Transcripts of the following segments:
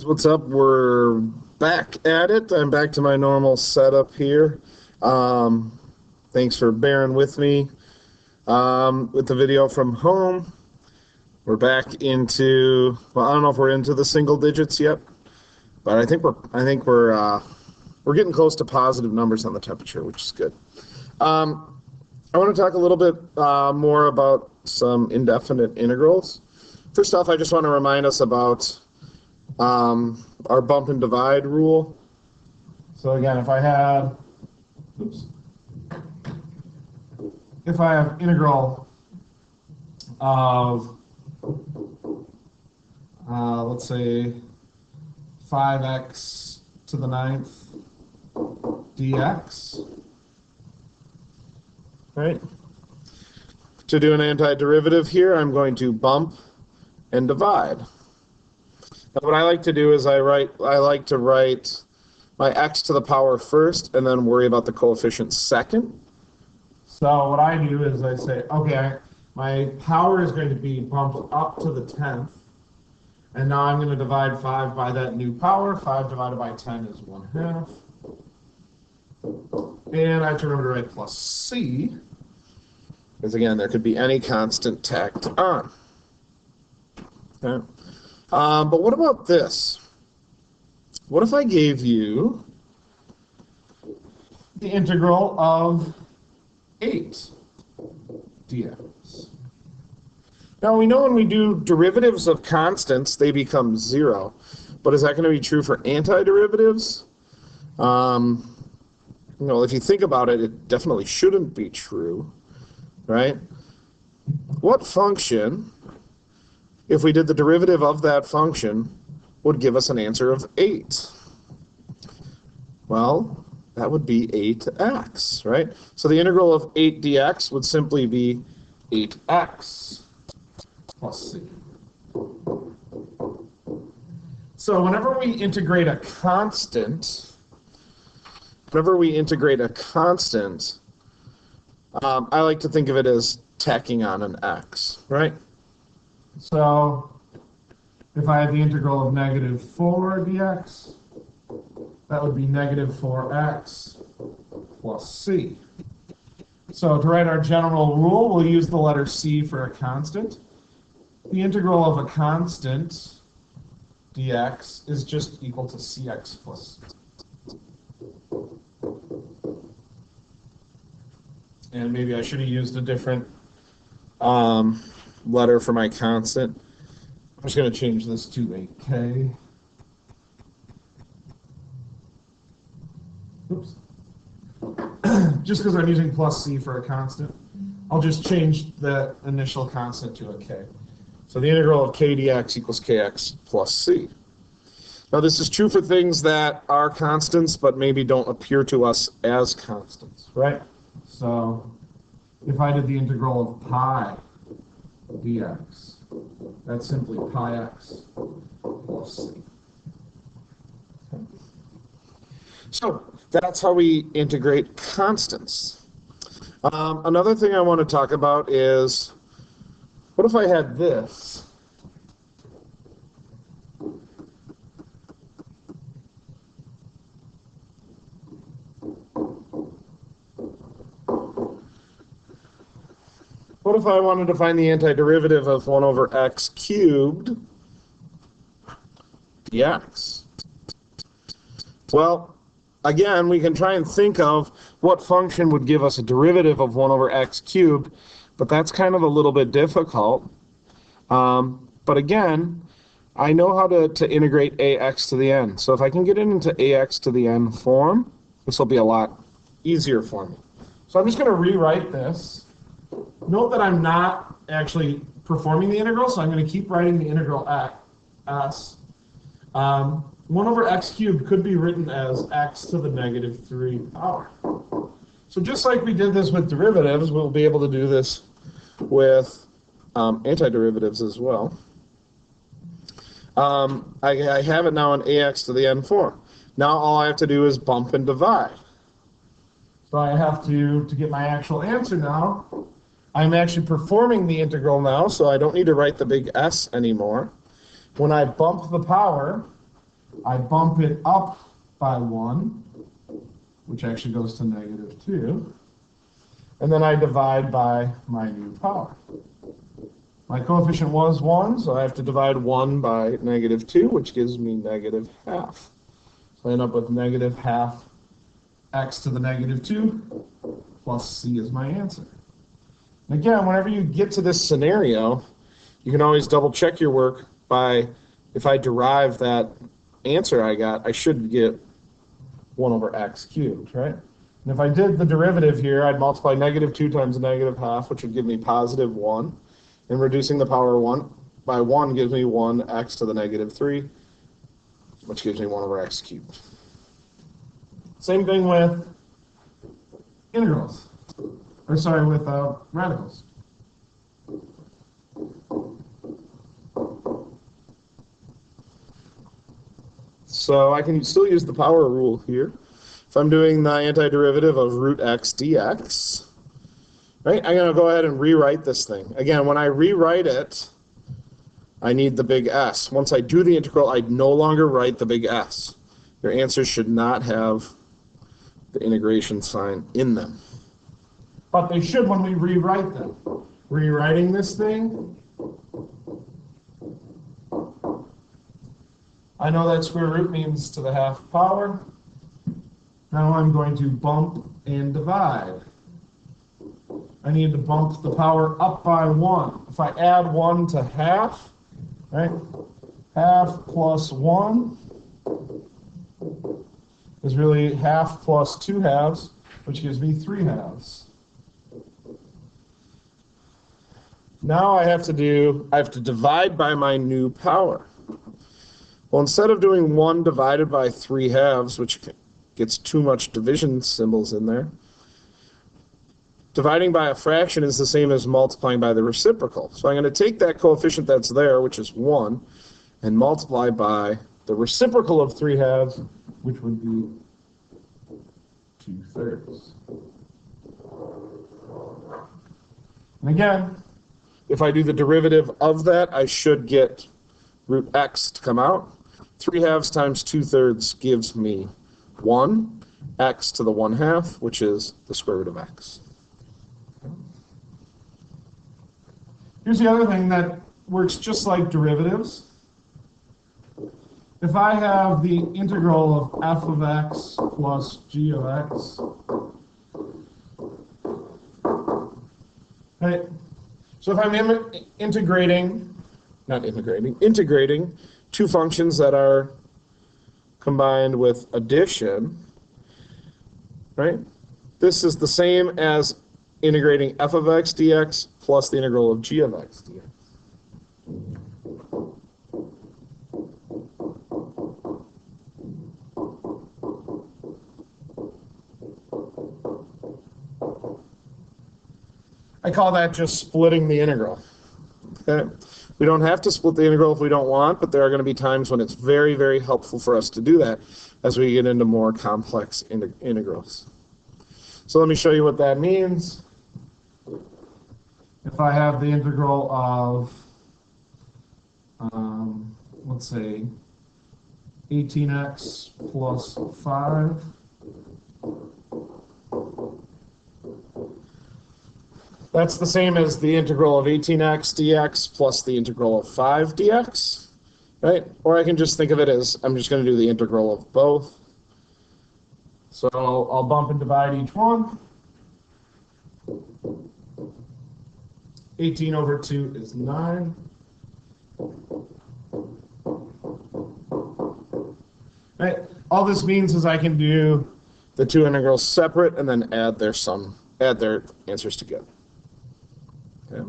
What's up? We're back at it. I'm back to my normal setup here. Um, Thanks for bearing with me with the video from home. We're back into, well, I don't know if we're into the single digits yet, but I think we're getting close to positive numbers on the temperature, which is good. I want to talk a little bit more about some indefinite integrals. First off, I just want to remind us about our bump and divide rule. So again, if I have integral of let's say 5x to the ninth dx, right? To do an antiderivative here, I'm going to bump and divide. Now, what I like to do is I like to write my x to the power first and then worry about the coefficient second. So what I do is I say, okay, my power is going to be bumped up to the 10th, and now I'm going to divide 5 by that new power. 5 divided by 10 is 1/2. And I have to remember to write plus c, because again, there could be any constant tacked on. Okay. But what about this? What if I gave you the integral of 8 dx? Now, we know when we do derivatives of constants, they become 0. But is that going to be true for antiderivatives? If you think about it, it definitely shouldn't be true, right? What function, if we did the derivative of that function, would give us an answer of 8? Well, that would be 8x, right? So the integral of 8 dx would simply be 8x plus c. So whenever we integrate a constant, I like to think of it as tacking on an x, right? So if I had the integral of -4 dx, that would be -4x plus c. So to write our general rule, we'll use the letter c for a constant. The integral of a constant dx is just equal to cx plus c. And maybe I should have used a different letter for my constant. I'm just going to change this to a k. Oops. Just because I'm using plus c for a constant, I'll just change the initial constant to a k. So the integral of k dx equals kx plus c. Now this is true for things that are constants but maybe don't appear to us as constants, right? So if I did the integral of pi dx, that's simply pi x plus c. So that's how we integrate constants. Another thing I want to talk about is, what if I had this? What if I wanted to find the antiderivative of 1 over x cubed dx? Well, again, we can try and think of what function would give us a derivative of 1 over x cubed, but that's kind of a little bit difficult. But again, I know how to integrate ax to the n. So if I can get it into ax to the n form, this will be a lot easier for me. So I'm just going to rewrite this. Note that I'm not actually performing the integral, so I'm going to keep writing the integral s. 1 over x cubed could be written as x to the -3 power. So just like we did this with derivatives, we'll be able to do this with antiderivatives as well. I have it now in ax to the n form. Now all I have to do is bump and divide. So I have to get my actual answer now, I'm actually performing the integral now, so I don't need to write the big S anymore. When I bump the power, I bump it up by 1, which actually goes to -2. And then I divide by my new power. My coefficient was 1, so I have to divide 1 by -2, which gives me -12. So I end up with -12 x to the -2 plus c is my answer. And again, whenever you get to this scenario, you can always double check your work by, if I derive that answer I got, I should get 1 over x cubed, right? And if I did the derivative here, I'd multiply -2 times -12, which would give me +1. And reducing the power 1 by 1 gives me 1x to the -3, which gives me 1 over x cubed. Same thing with integrals, or sorry, with radicals. So I can still use the power rule here. If I'm doing the antiderivative of root x dx, right, I'm going to go ahead and rewrite this thing. Again, when I rewrite it, I need the big S. Once I do the integral, I no longer write the big S. Your answers should not have the integration sign in them. But they should when we rewrite them. Rewriting this thing, I know that square root means to the half power. Now I'm going to bump and divide. I need to bump the power up by 1. If I add 1 to half, right, half plus 1 is really half plus 2 halves, which gives me 3 halves. Now I have to divide by my new power. Well, instead of doing 1 divided by 3 halves, which gets too much division symbols in there, dividing by a fraction is the same as multiplying by the reciprocal. So I'm going to take that coefficient that's there, which is 1, and multiply by the reciprocal of 3 halves, which would be 2/3. And again, if I do the derivative of that, I should get root x to come out. 3 halves times 2/3 gives me 1, x to the 1/2, which is the square root of x. Here's the other thing that works just like derivatives. If I have the integral of f of x plus g of x, right? So if I'm integrating two functions that are combined with addition, right? This is the same as integrating f of x dx plus the integral of g of x dx. I call that just splitting the integral. Okay? We don't have to split the integral if we don't want, but there are going to be times when it's very, very helpful for us to do that as we get into more complex integrals. So let me show you what that means. If I have the integral of, let's say, 18x plus 5, that's the same as the integral of 18x dx plus the integral of 5 dx, right? Or I can just think of it as I'm just going to do the integral of both. So I'll bump and divide each one. 18 over 2 is 9. Right? All this means is I can do the two integrals separate and then add their answers together. Okay.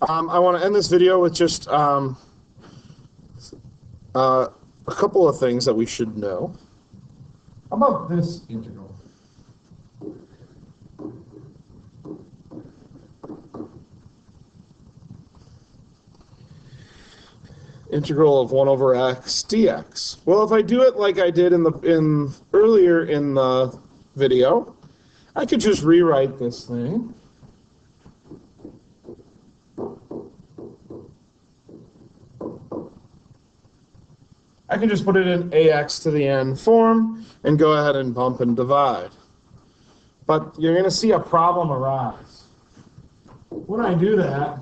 I want to end this video with just a couple of things that we should know. How about this integral? Integral of 1 over x dx. Well, if I do it like I did earlier in the video, I could just rewrite this thing. I can just put it in ax to the n form and go ahead and bump and divide. But you're going to see a problem arise. When I do that,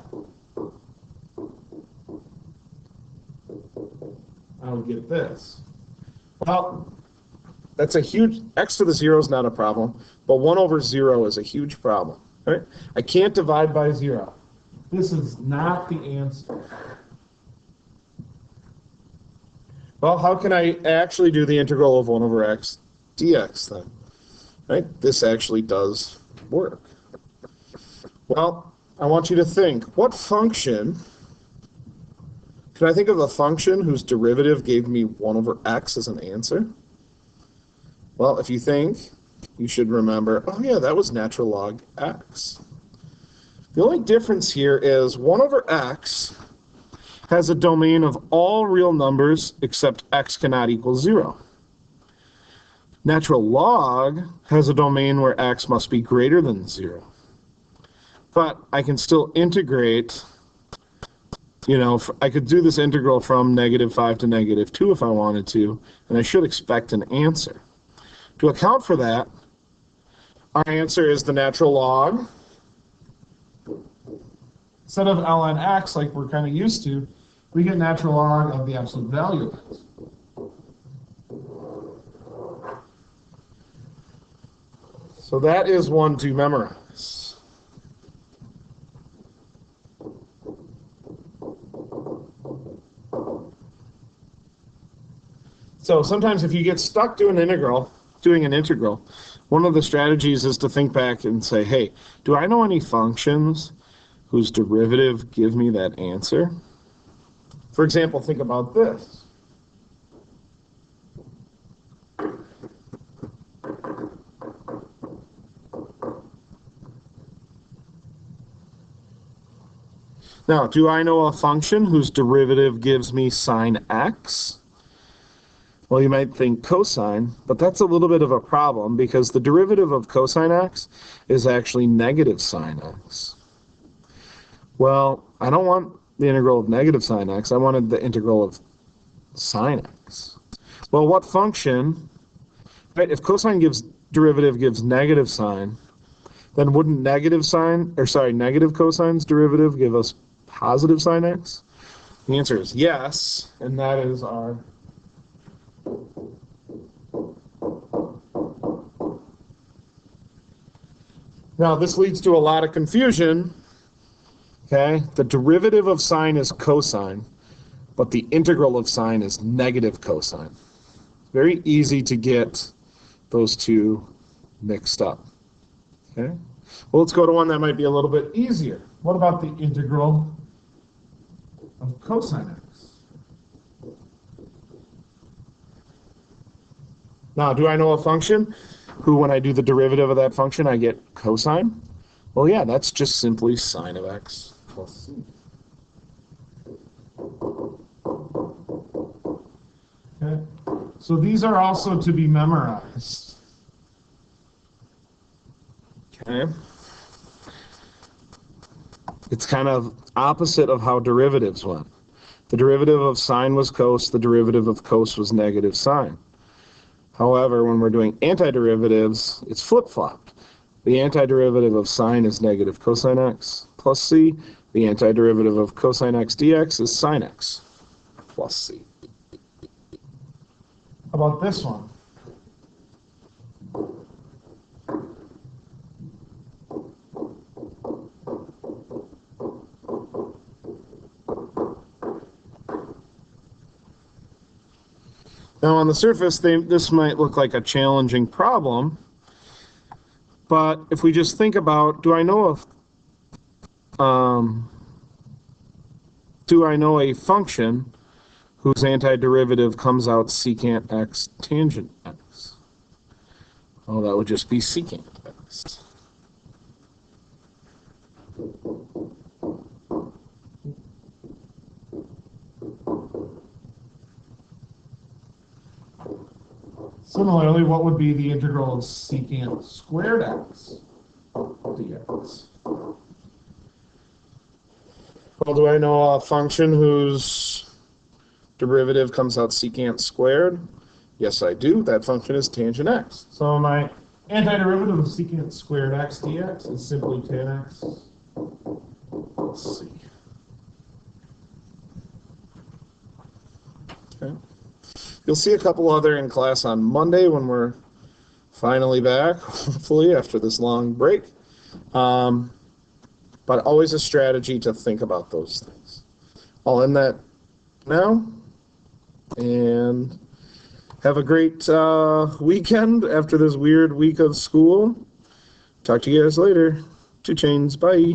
I'll get this. Well, that's a huge, x to the 0 is not a problem, but 1 over 0 is a huge problem. Right? I can't divide by 0. This is not the answer. Well, how can I actually do the integral of 1 over x dx then? Right? This actually does work. Well, I want you to think, what function, can I think of a function whose derivative gave me 1 over x as an answer? Well, if you think, you should remember, oh yeah, that was natural log x. The only difference here is 1 over x has a domain of all real numbers except x cannot equal 0. Natural log has a domain where x must be greater than 0. But I can still integrate, I could do this integral from -5 to -2 if I wanted to, and I should expect an answer. To account for that, our answer is the natural log. Instead of ln x, like we're kind of used to, we get natural log of the absolute value of x. So that is one to memorize. So sometimes if you get stuck doing an integral, one of the strategies is to think back and say, hey, do I know any functions whose derivative give me that answer? For example, think about this. Now, do I know a function whose derivative gives me sine x? Well, you might think cosine, but that's a little bit of a problem because the derivative of cosine x is actually negative sine x. Well, I don't want the integral of negative sine x. I wanted the integral of sine x. Well, what function, right, if cosine derivative gives negative sine, then wouldn't negative cosine's derivative give us positive sine x? The answer is yes, and that is our Now, this leads to a lot of confusion. Okay, the derivative of sine is cosine, but the integral of sine is negative cosine. Very easy to get those two mixed up. Okay, well, let's go to one that might be a little bit easier. What about the integral of cosine x? Now, do I know a function who, when I do the derivative of that function, I get cosine? Well, yeah, that's just simply sine of x plus c. Okay, so these are also to be memorized. Okay, it's kind of opposite of how derivatives went. The derivative of sine was cos, the derivative of cos was negative sine. However, when we're doing antiderivatives, it's flip-flopped. The antiderivative of sine is negative cosine x plus c. The antiderivative of cosine x dx is sine x plus c. How about this one? Now, on the surface, this might look like a challenging problem, but if we just think about, do I know a function whose antiderivative comes out secant x tangent x? Oh, that would just be secant x. Similarly, what would be the integral of secant squared x dx? Well, do I know a function whose derivative comes out secant squared. Yes, I do. That function is tangent x. So my antiderivative of secant squared x dx is simply tan x. Let's see. Okay. You'll see a couple other in class on Monday when we're finally back, hopefully, after this long break. But always a strategy to think about those things. I'll end that now, and have a great weekend after this weird week of school. Talk to you guys later. 2 chains. Bye.